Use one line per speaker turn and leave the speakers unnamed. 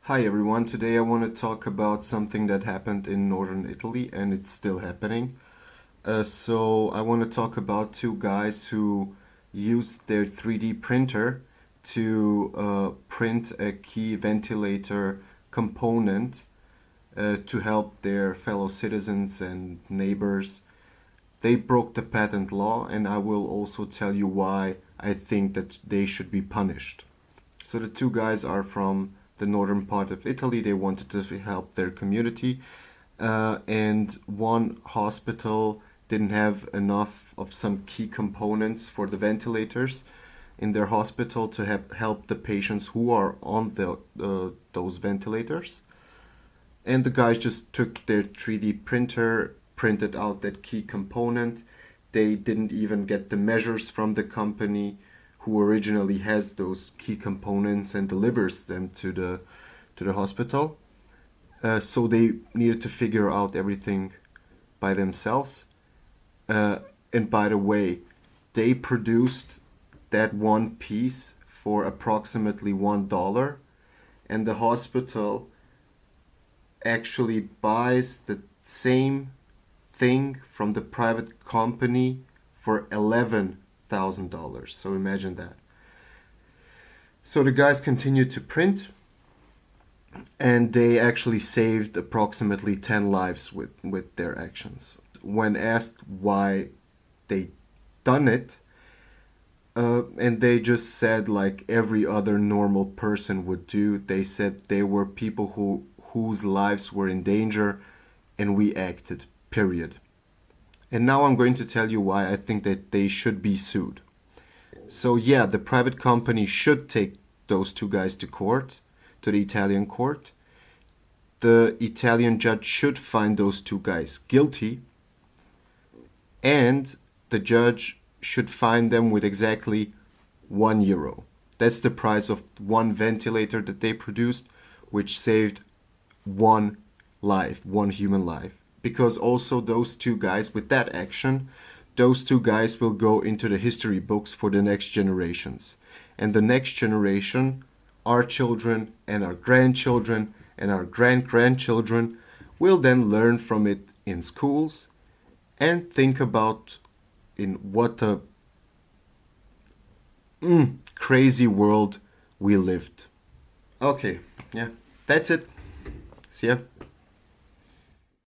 Hi everyone, today I want to talk about something that happened in northern Italy and it's still happening. So I want to talk about two guys who used their 3D printer to print a key ventilator component to help their fellow citizens and neighbors. They broke the patent law, and I will also tell you why I think that they should be punished. So the two guys are from the northern part of Italy. They wanted to help their community, and one hospital didn't have enough of some key components for the ventilators in their hospital to help the patients who are on those ventilators. And the guys just took their 3D printer, printed out that key component. They didn't even get the measures from the company who originally has those key components and delivers them to the hospital. So they needed to figure out everything by themselves. And by the way, they produced that one piece for approximately $1, and the hospital actually buys the same thing from the private company for $11,000. So imagine that. So the guys continued to print, and they actually saved approximately 10 lives with their actions. When asked why they done it, and they just said like every other normal person would do, they said they were people whose lives were in danger, and we acted, period. And now I'm going to tell you why I think that they should be sued. So yeah, the private company should take those two guys to court, to the Italian court. The Italian judge should find those two guys guilty, and the judge should fine them with exactly €1. That's the price of one ventilator that they produced, which saved one life, one human life. Because also those two guys, with that action, those two guys will go into the history books for the next generations. And the next generation, our children and our grandchildren and our grand-grandchildren, will then learn from it in schools and think about in what a crazy world we lived. Okay, yeah, that's it. See ya.